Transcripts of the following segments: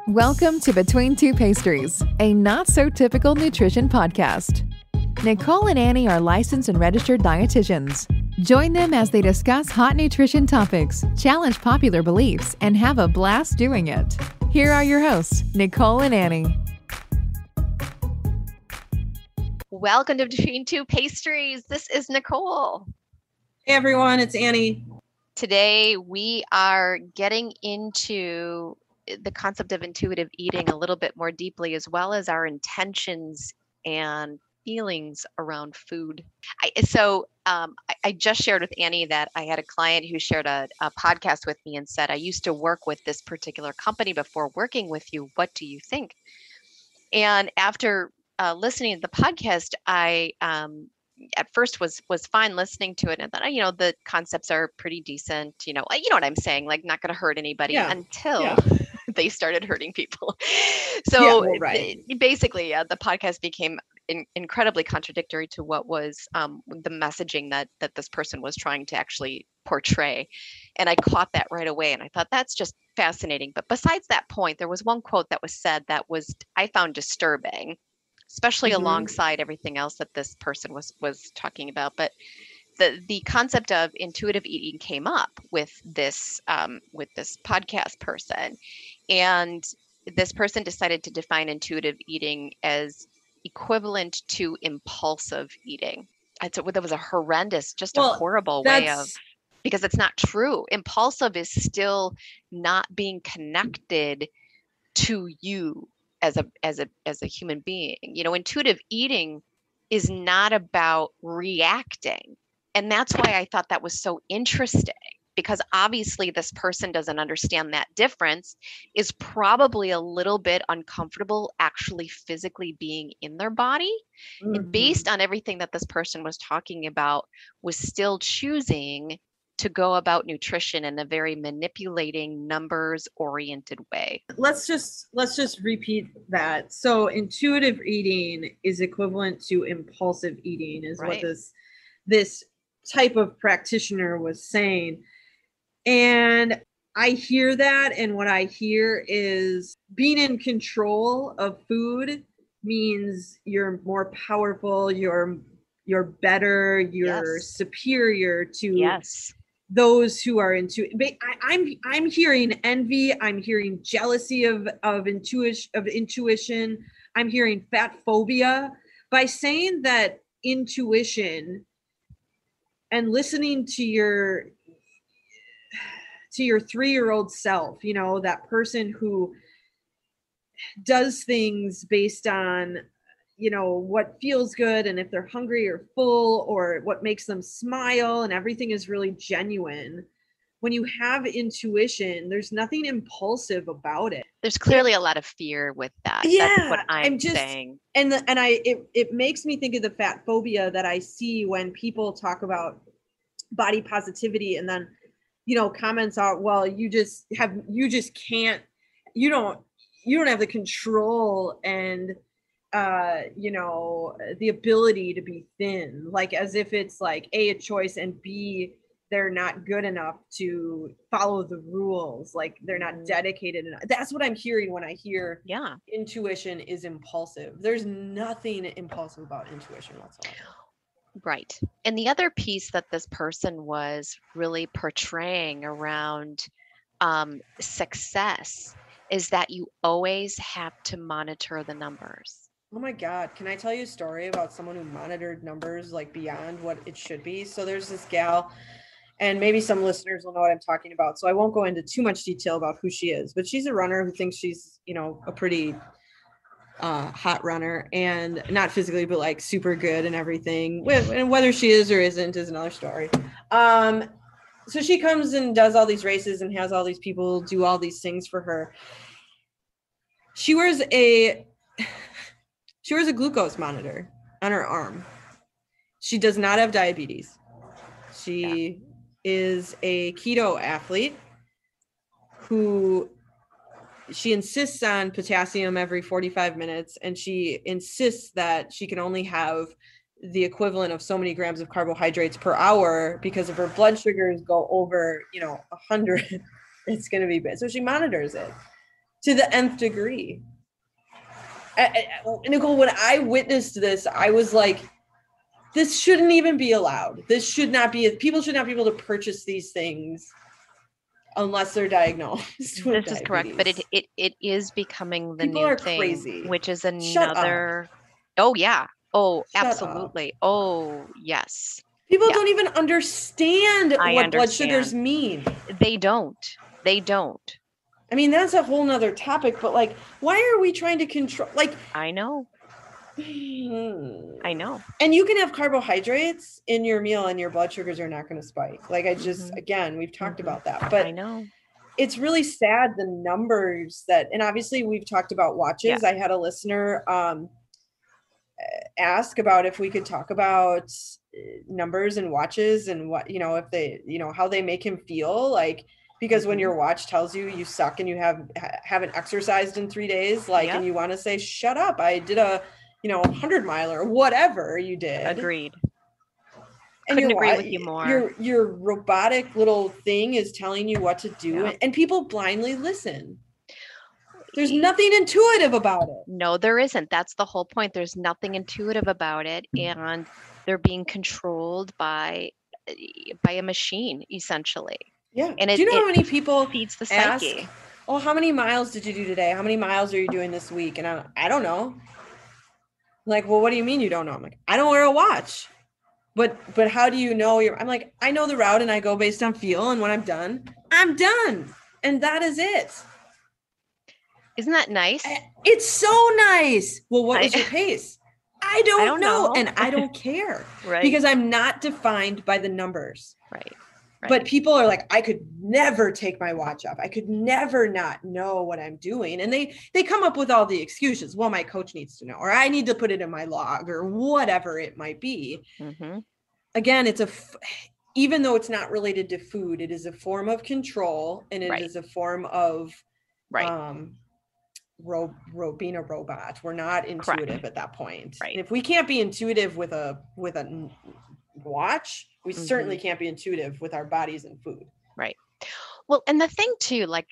Welcome to Between Two Pastries, a not-so-typical nutrition podcast. Nicole and Annie are licensed and registered dietitians. Join them as they discuss hot nutrition topics, challenge popular beliefs, and have a blast doing it. Here are your hosts, Nicole and Annie. Welcome to Between Two Pastries. This is Nicole. Hey everyone, it's Annie. Today we are getting into the concept of intuitive eating a little bit more deeply, as well as our intentions and feelings around food. I just shared with Annie that I had a client who shared a podcast with me and said, I used to work with this particular company before working with you. What do you think? And after listening to the podcast, I at first was fine listening to it, and then the concepts are pretty decent. You know what I'm saying, like not going to hurt anybody until they started hurting people. So basically, the podcast became incredibly contradictory to what was the messaging that this person was trying to actually portray, and I caught that right away, and I thought that's just fascinating. But besides that point, there was one quote that was said that I found disturbing, especially alongside everything else that this person was talking about. But the concept of intuitive eating came up with this podcast person, and this person decided to define intuitive eating as equivalent to impulsive eating. And so that was a horrendous, a horrible way of, because it's not true. Impulsive is still not being connected to you as a human being. Intuitive eating is not about reacting. And that's why I thought that was so interesting, because obviously this person doesn't understand that difference, is probably a little bit uncomfortable actually physically being in their body. Mm-hmm. And based on everything that this person was talking about, was still choosing to go about nutrition in a very manipulating, numbers-oriented way. Let's just repeat that. So intuitive eating is equivalent to impulsive eating, is right. What this type of practitioner was saying. And I hear that, and what I hear is being in control of food means you're more powerful, you're better, you're superior to those who are into. I'm hearing envy. I'm hearing jealousy of intuition. I'm hearing fat phobia. By saying that intuition and listening to your 3-year-old self, that person who does things based on what feels good, and if they're hungry or full, or what makes them smile, and everything is really genuine. When you have intuition, there's nothing impulsive about it. There's clearly a lot of fear with that. Yeah, that's what I'm saying. It makes me think of the fat phobia that I see when people talk about body positivity, and then comments are, well, you don't have the control and the ability to be thin, like as if it's like a choice, and B, they're not good enough to follow the rules, like they're not dedicated enough. That's what I'm hearing when I hear intuition is impulsive. There's nothing impulsive about intuition whatsoever. Right. And the other piece that this person was really portraying around success is that you always have to monitor the numbers. Oh my God. Can I tell you a story about someone who monitored numbers like beyond what it should be? So there's this gal, and maybe some listeners will know what I'm talking about, so I won't go into too much detail about who she is, but she's a runner who thinks she's, a pretty hot runner, and not physically, but like super good and everything. And whether she is or isn't is another story. So she comes and does all these races and has all these people do all these things for her. She wears a glucose monitor on her arm. She does not have diabetes. She is a keto athlete who she insists on potassium every 45 minutes, and she insists that she can only have the equivalent of so many grams of carbohydrates per hour, because if her blood sugars go over, 100, it's going to be bad. So she monitors it to the nth degree. Nicole, when I witnessed this, I was like, this shouldn't even be allowed. This should not be, people should not be able to purchase these things unless they're diagnosed with This is correct, but it is becoming the people new are thing, crazy. which is another. Oh yeah. Oh, Shut absolutely. up. Oh yes. People don't even understand what blood sugars mean. They don't. I mean, that's a whole nother topic, but like, why are we trying to control? Like, I know. And you can have carbohydrates in your meal and your blood sugars are not going to spike. Like I just, again, we've talked about that, but I know. It's really sad, the numbers that, and obviously we've talked about watches. I had a listener ask about if we could talk about numbers and watches and what, if they, how they make him feel like, because when your watch tells you you suck and you haven't exercised in 3 days, like, and you want to say, shut up, I did a 100 mile or whatever you did. Agreed. And couldn't agree with you more. Your robotic little thing is telling you what to do, and people blindly listen. There's nothing intuitive about it. No, there isn't. That's the whole point. There's nothing intuitive about it, and they're being controlled by a machine, essentially. Yeah. And do you know how many people feeds the psyche? Ask, oh, how many miles did you do today? How many miles are you doing this week? And I don't know. Like, well, what do you mean you don't know? I'm like, I don't wear a watch. But how do you know I'm like, I know the route and I go based on feel. And when I'm done. And that is it. Isn't that nice? It's so nice. Well, what was your pace? I don't know. And I don't care. Right. Because I'm not defined by the numbers. Right. But people are like, I could never take my watch off. I could never not know what I'm doing. And they come up with all the excuses. Well, my coach needs to know, or I need to put it in my log, or whatever it might be. Mm-hmm. Again, even though it's not related to food, it is a form of control, and it is a form of being a robot. We're not intuitive at that point. Right. And if we can't be intuitive with a watch, we certainly can't be intuitive with our bodies and food. Right. Well, and the thing too, like,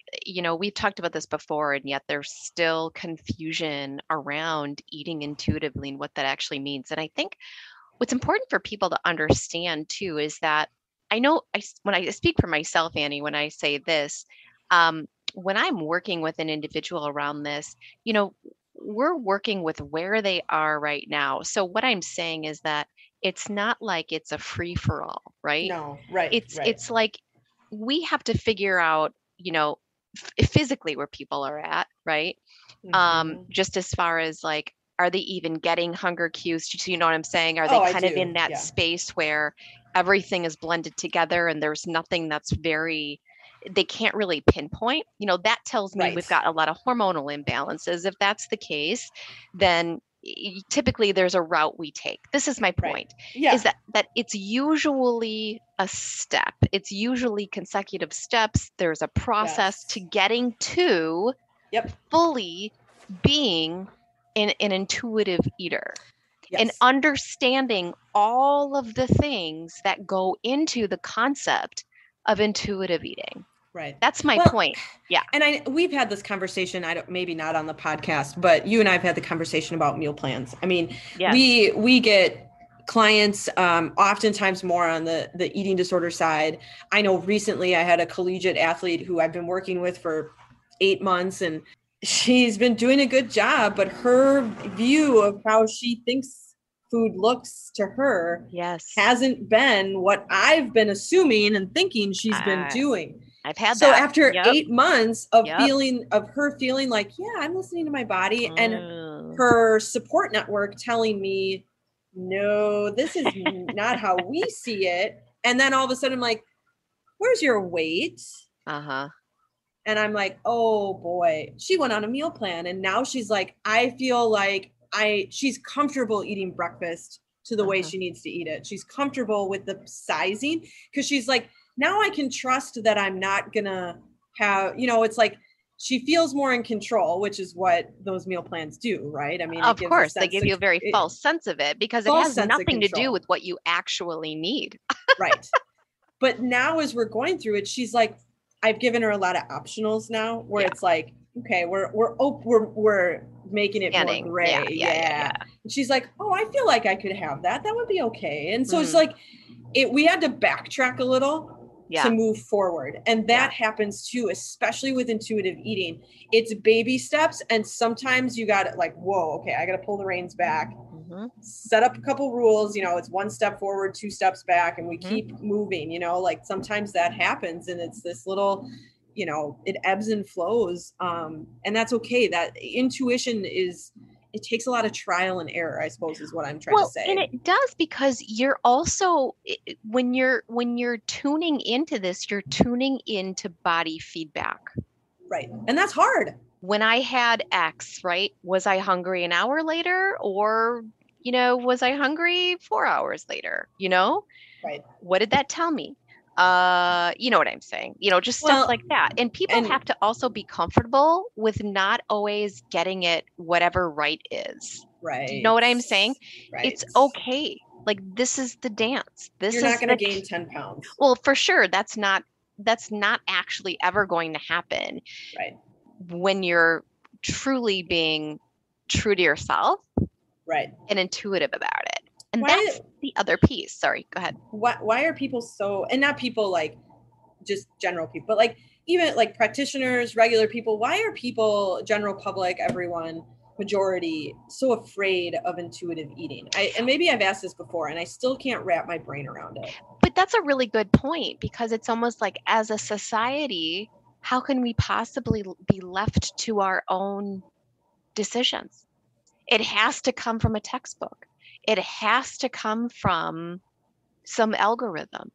we've talked about this before, and yet there's still confusion around eating intuitively and what that actually means. And I think what's important for people to understand too is that I know when I speak for myself, Annie, when I say this, when I'm working with an individual around this, we're working with where they are right now. So what I'm saying is that it's not like it's a free for all, right? No, right. It's like we have to figure out, physically where people are at, right? Just as far as like, are they even getting hunger cues? You know what I'm saying? Are they kind of in that space where everything is blended together and there's nothing that's they can't really pinpoint? That tells me we've got a lot of hormonal imbalances. If that's the case, then typically there's a route we take. This is my point, is that it's usually a step. It's usually consecutive steps. There's a process to getting to fully being an intuitive eater and understanding all of the things that go into the concept of intuitive eating. Right. That's my point. Yeah. And we've had this conversation, maybe not on the podcast, but you and I have had the conversation about meal plans. I mean, we get clients oftentimes more on the eating disorder side. I know recently I had a collegiate athlete who I've been working with for 8 months, and she's been doing a good job, but her view of how she thinks food looks to her hasn't been what I've been assuming and thinking she's been doing. I've had so that. After 8 months of her feeling like, I'm listening to my body, and her support network telling me, no, this is not how we see it. And then all of a sudden I'm like, where's your weight? And I'm like, oh boy, she went on a meal plan. And now she's like, I feel like she's comfortable eating breakfast to the way she needs to eat it. She's comfortable with the sizing, because she's like, now I can trust that I'm not gonna have, it's like she feels more in control, which is what those meal plans do, right? I mean, of course, they give you a very false sense of it, because it has nothing to do with what you actually need. Right. But now as we're going through it, she's like, I've given her a lot of optionals now, where it's like, okay, we're making it more gray. Yeah. And she's like, oh, I feel like I could have that. That would be okay. And so it's like, we had to backtrack a little to move forward. And that happens too, especially with intuitive eating. It's baby steps. And sometimes you got to like, whoa, okay, I got to pull the reins back, set up a couple rules, it's 1 step forward, 2 steps back, and we keep moving, like sometimes that happens. And it's this little, it ebbs and flows. And that's okay. That intuition it takes a lot of trial and error, I suppose, is what I'm trying to say. And it does, because you're also, when you're tuning into this, you're tuning into body feedback. Right. And that's hard. When I had X, right? Was I hungry an hour later, or, was I hungry 4 hours later? Right. What did that tell me? You know what I'm saying? Just stuff like that. And people have to also be comfortable with not always getting it whatever right is. Right. Do you know what I'm saying? Right. It's okay. Like, this is the dance. You're not going to gain 10 pounds. Well, for sure. That's not actually ever going to happen. Right. When you're truly being true to yourself. Right. And intuitive about it. And that's the other piece. Sorry, go ahead. Why are people so, and not people like just general people, but like even like practitioners, regular people, why are people, general public, everyone, majority, so afraid of intuitive eating? And maybe I've asked this before and I still can't wrap my brain around it. But that's a really good point, because it's almost like, as a society, how can we possibly be left to our own decisions? It has to come from a textbook. It has to come from some algorithm.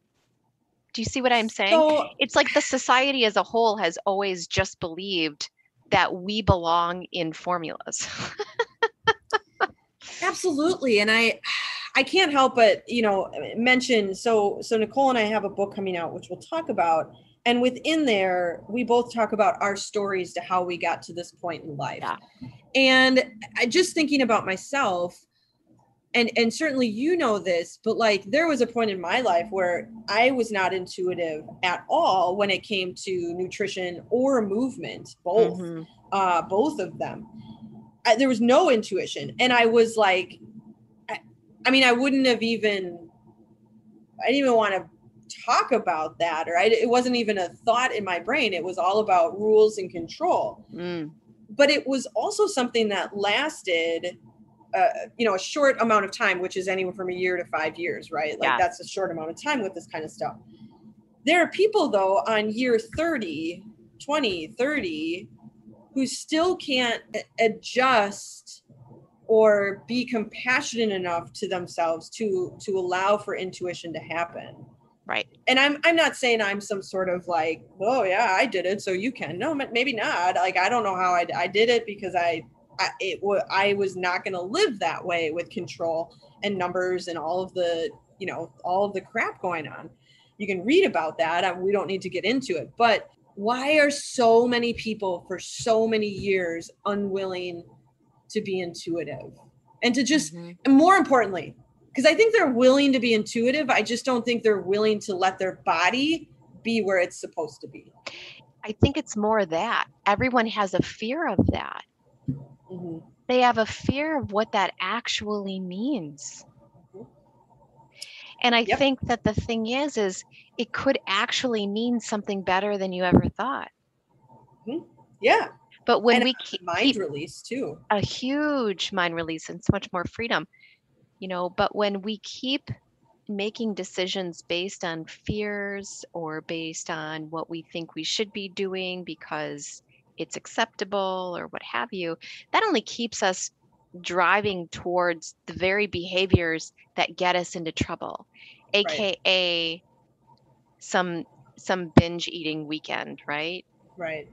Do you see what I'm saying? So, it's like the society as a whole has always just believed that we belong in formulas. Absolutely. And I can't help but, mention, so Nicole and I have a book coming out, which we'll talk about. And within there, we both talk about our stories to how we got to this point in life. Yeah. And I just thinking about myself, and certainly this, but like there was a point in my life where I was not intuitive at all when it came to nutrition or movement, both of them. There was no intuition. And I was like, I didn't even want to talk about that, or it wasn't even a thought in my brain. It was all about rules and control. But it was also something that lasted a short amount of time, which is anywhere from a year to 5 years, right? Like that's a short amount of time with this kind of stuff. There are people though on year 30, 20, 30, who still can't adjust or be compassionate enough to themselves to allow for intuition to happen. Right. And I'm not saying I'm some sort of like, oh yeah, I did it, so you can. No, maybe not. Like, I don't know how I did it, because I was not going to live that way with control and numbers and all of the crap going on. You can read about that. We don't need to get into it. But why are so many people for so many years unwilling to be intuitive and to just, and more importantly, because I think they're willing to be intuitive, I just don't think they're willing to let their body be where it's supposed to be. I think it's more that everyone has a fear of that. They have a fear of what that actually means. And I think that the thing is it could actually mean something better than you ever thought. Yeah. But when we keep mind release too, a huge mind release and so much more freedom, but when we keep making decisions based on fears or based on what we think we should be doing because it's acceptable or what have you, that only keeps us driving towards the very behaviors that get us into trouble, aka some binge eating weekend, right? Right.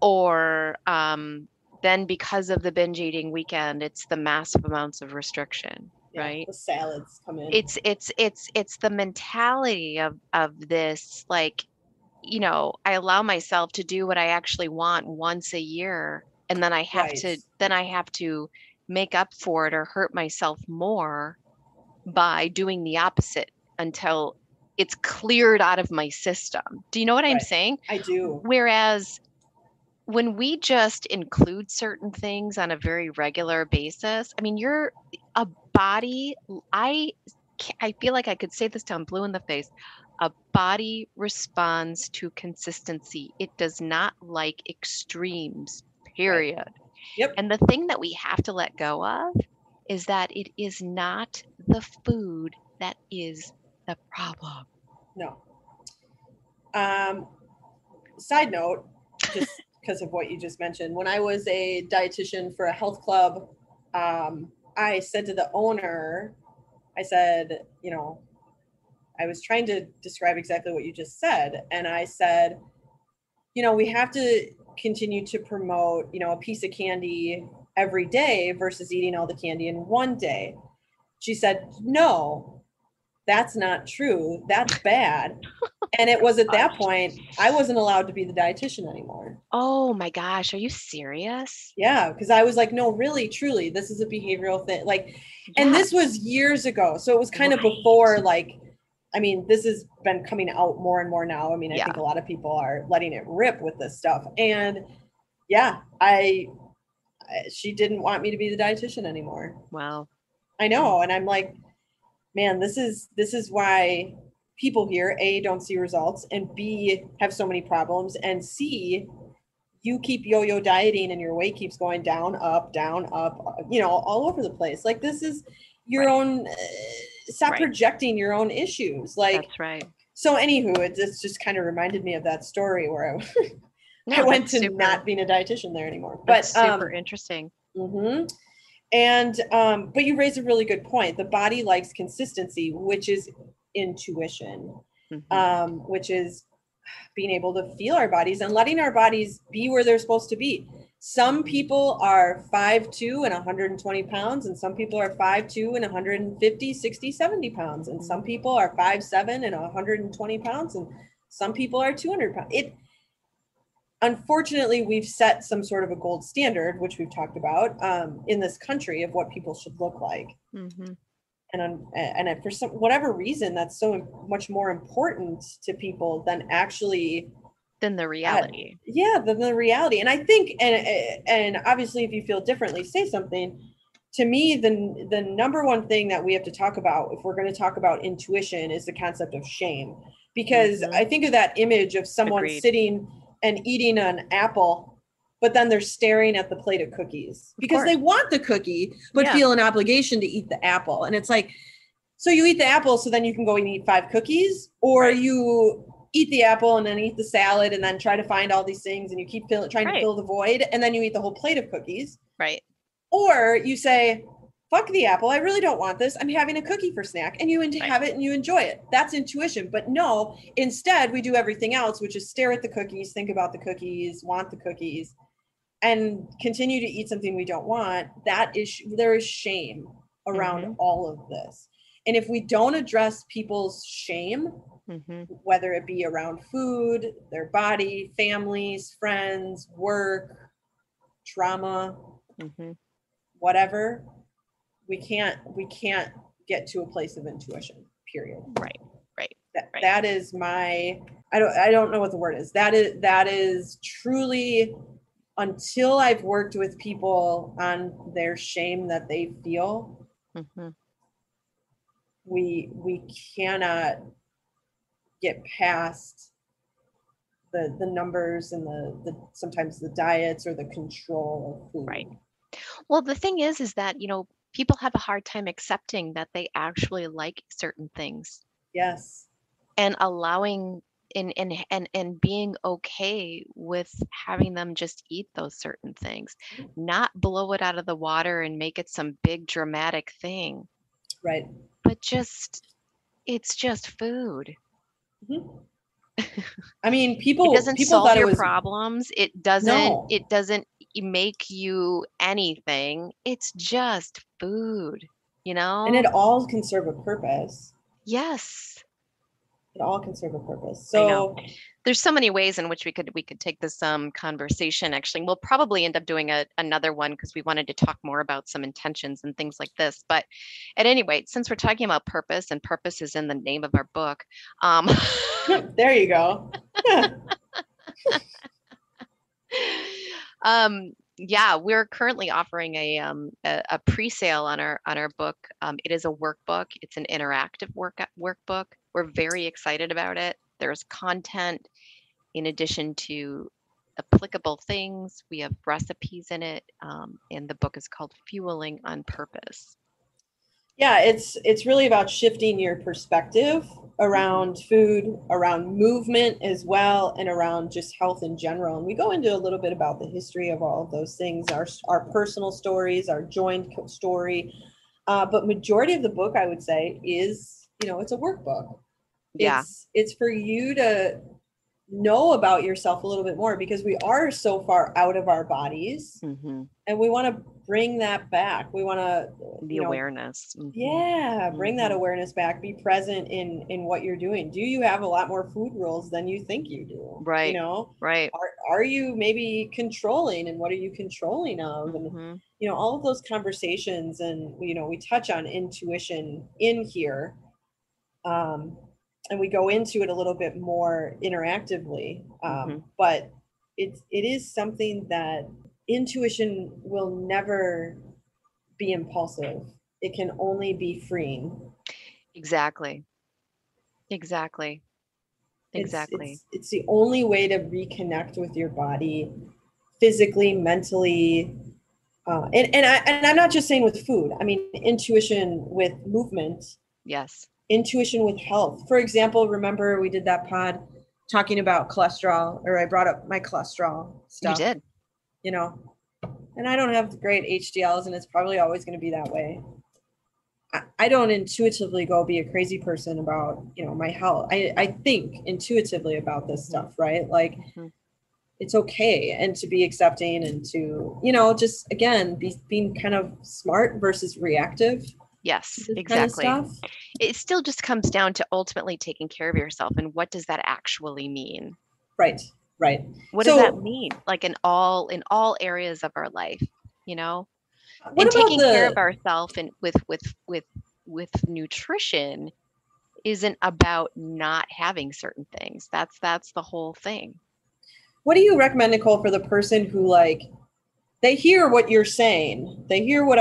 Or then because of the binge eating weekend, it's the massive amounts of restriction, right? The salads come in. It's the mentality of this, like, I allow myself to do what I actually want once a year, and then I have to make up for it or hurt myself more by doing the opposite until it's cleared out of my system. Do you know what I'm saying? I do. Whereas when we just include certain things on a very regular basis, I mean, you're a body, I feel like I could say this till I'm blue in the face. A body responds to consistency. It does not like extremes, Right. period. Yep. And the thing that we have to let go of is that it is not the food that is the problem. No. Side note, just because of what you just mentioned, when I was a dietitian for a health club, I said to the owner, I said, I was trying to describe exactly what you just said. And I said, we have to continue to promote, a piece of candy every day versus eating all the candy in one day. She said, no, that's not true. That's bad. And it was at that point, I wasn't allowed to be the dietitian anymore. Oh my gosh, are you serious? Yeah, because I was like, no, really, truly, this is a behavioral thing. And this was years ago. So it was kind of before, this has been coming out more and more now. I mean, I think a lot of people are letting it rip with this stuff. And yeah, she didn't want me to be the dietitian anymore. Wow. I know. And I'm like, man, this is why people here, A, don't see results, and B, have so many problems, and C, you keep yo-yo dieting and your weight keeps going down, up, all over the place. Like, this is your own, stop projecting your own issues. That's right. So anywho, it's just kind of reminded me of that story where I went to not being a dietitian there anymore. That's super interesting. Mm-hmm. And, but you raise a really good point. The body likes consistency, which is intuition, which is being able to feel our bodies and letting our bodies be where they're supposed to be. Some people are 5'2" and 120 pounds, and some people are 5'2" and 150, 60, 70 pounds. And some people are 5'7" and 120 pounds, and some people are 200 pounds. Unfortunately, we've set some sort of a gold standard, which we've talked about in this country, of what people should look like. Mm-hmm. And for whatever reason, that's so much more important to people than the reality. Than the reality. And I think, and obviously, if you feel differently, say something. To me, the number one thing that we have to talk about, if we're going to talk about intuition, is the concept of shame. Because I think of that image of someone sitting and eating an apple, but then they're staring at the plate of cookies because they want the cookie, but feel an obligation to eat the apple. And it's like, so you eat the apple, so then you can go and eat 5 cookies, or you eat the apple and then eat the salad and then try to find all these things and you keep trying to fill the void, and then you eat the whole plate of cookies. Right. Or you say, fuck the apple, I really don't want this, I'm having a cookie for snack, and you have it and you enjoy it. That's intuition. But no, instead we do everything else, which is stare at the cookies, think about the cookies, want the cookies, and continue to eat something we don't want. There is shame around all of this. And if we don't address people's shame, whether it be around food, their body, families, friends, work, trauma, whatever, we can't get to a place of intuition, period. Right. That is my, I don't know what the word is. That is truly, until I've worked with people on their shame that they feel, we cannot get past the numbers and the sometimes the diets or the control of food. Right. Well, the thing is that, people have a hard time accepting that they actually like certain things. Yes. And allowing and being okay with having them just eat those certain things, not blow it out of the water and make it some big dramatic thing. Right. But it's just food. I mean, people it doesn't people solve thought your it was problems. It doesn't make you anything. It's just food, And it all can serve a purpose. Yes. It all can serve a purpose. So there's so many ways in which we could take this conversation. Actually, we'll probably end up doing another one because we wanted to talk more about some intentions and things like this. But at any rate, since we're talking about purpose, and purpose is in the name of our book, there you go. Yeah, we're currently offering a pre-sale on our book. It is a workbook. It's an interactive workbook. We're very excited about it. There's content in addition to applicable things. We have recipes in it, and the book is called Fueling on Purpose. Yeah, it's really about shifting your perspective around food, around movement as well, and around just health in general. And we go into a little bit about the history of all of those things, our personal stories, our joined story. But majority of the book, I would say, is, it's a workbook. Yeah. It's for you to know about yourself a little bit more, because we are so far out of our bodies, and we want to bring that back. We want to awareness. Bring that awareness back. Be present in what you're doing. Do you have a lot more food rules than you think you do? Right. Right. Are you maybe controlling, and what are you controlling of? And all of those conversations, and we touch on intuition in here. And we go into it a little bit more interactively. But it is something that intuition will never be impulsive. It can only be freeing. Exactly. It's the only way to reconnect with your body physically, mentally. And I'm not just saying with food. I mean, intuition with movement. Yes. Intuition with health. For example, remember we did that pod talking about cholesterol, or I brought up my cholesterol stuff. You did. And I don't have great HDLs, and it's probably always going to be that way. I don't intuitively go be a crazy person about, my health. I think intuitively about this stuff, right? Like it's okay, and to be accepting, and to, just again, being kind of smart versus reactive. Yes, exactly. Kind of it still just comes down to ultimately taking care of yourself. And what does that actually mean? Right. What does that mean? Like in all areas of our life, and taking care of ourselves and with nutrition isn't about not having certain things. That's the whole thing. What do you recommend, Nicole, for the person who, they hear what you're saying, they hear what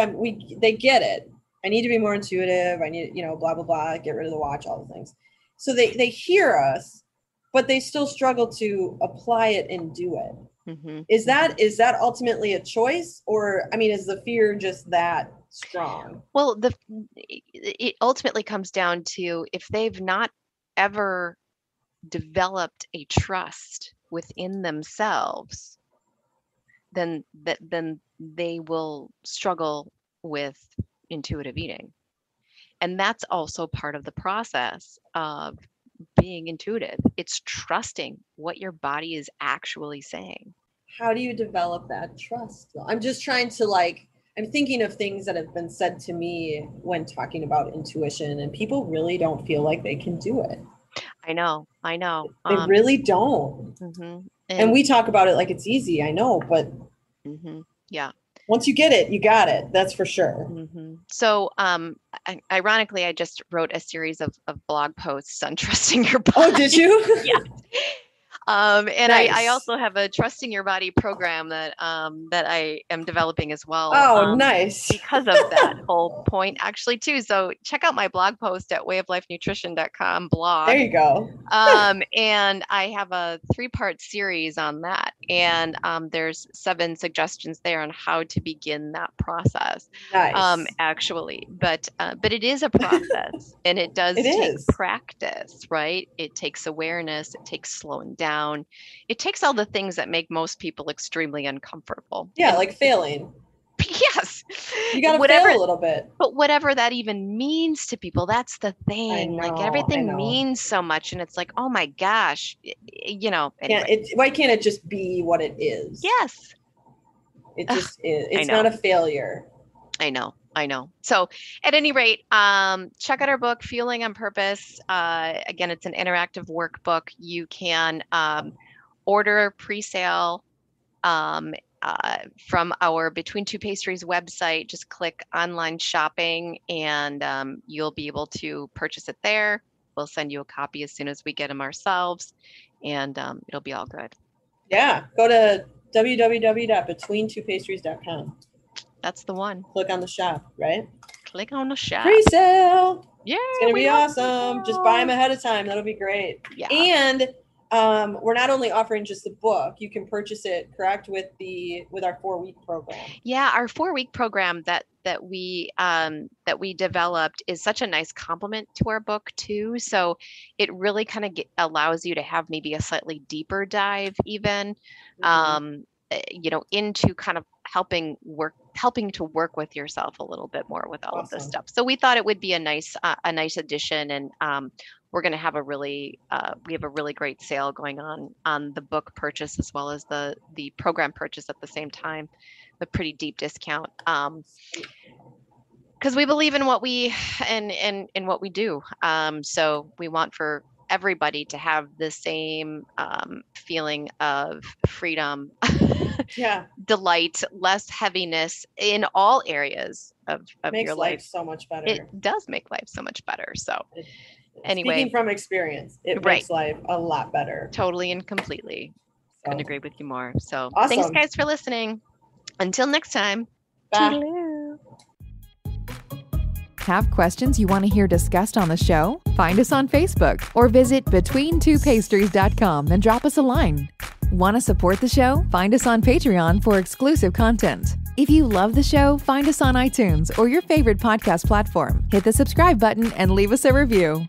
they get it. I need to be more intuitive. I need, blah, blah, blah, get rid of the watch, all the things. So they hear us, but they still struggle to apply it and do it. Is that ultimately a choice? Or, is the fear just that strong? Well, it ultimately comes down to, if they've not ever developed a trust within themselves, then they will struggle with intuitive eating. And that's also part of the process of being intuitive. It's trusting what your body is actually saying. How do you develop that trust? I'm just trying to I'm thinking of things that have been said to me when talking about intuition, and people really don't feel like they can do it. I know. They really don't. And we talk about it like it's easy. I know, but yeah. Once you get it, you got it. That's for sure. So, ironically, I just wrote a series of blog posts on trusting your body. Oh, did you? Yeah. And nice. I also have a Trusting Your Body program that I am developing as well. Oh, nice. Because of that whole point, actually, too. So check out my blog post at wayoflifenutrition.com blog. There you go. And I have a 3-part series on that. And there's 7 suggestions there on how to begin that process. Nice. Actually, but it is a process, and it does take practice, right? It takes awareness. It takes slowing down. It takes all the things that make most people extremely uncomfortable. Yeah, like failing. Yes. You got to fail a little bit. But whatever that even means to people, that's the thing. Everything means so much. And it's like, oh my gosh, anyway. Why can't it just be what it is? Yes. It just is. It's not a failure. I know. So at any rate, check out our book, Fueling on Purpose. Again, it's an interactive workbook. You can order pre-sale from our Between Two Pastries website. Just click online shopping, and you'll be able to purchase it there. We'll send you a copy as soon as we get them ourselves, and it'll be all good. Yeah, go to www.betweentwopastries.com. That's the one. Click on the shop, right? Click on the shop. Pre-sale. Yeah, It's going to be awesome. Just buy them ahead of time. That'll be great. Yeah. And we're not only offering just the book, you can purchase it, correct, with our 4-week program. Yeah, our 4-week program that we developed is such a nice complement to our book too. So it really kind of allows you to have maybe a slightly deeper dive even, into kind of helping to work with yourself a little bit more with all of this stuff. So we thought it would be a nice addition, and we're going to have we have a really great sale going on the book purchase as well as the program purchase at the same time, a pretty deep discount. Because we believe in what we in what we do. So we want for everybody to have the same feeling of freedom, delight, less heaviness in all areas of your life. So much better. It does make life so much better. So anyway, speaking from experience, it makes life a lot better. Totally and completely. Couldn't agree with you more. So awesome. Thanks guys for listening. Until next time. Bye. Toodaloo. Have questions you want to hear discussed on the show? Find us on Facebook or visit betweentwopastries.com and drop us a line. Want to support the show? Find us on Patreon for exclusive content. If you love the show, find us on iTunes or your favorite podcast platform. Hit the subscribe button and leave us a review.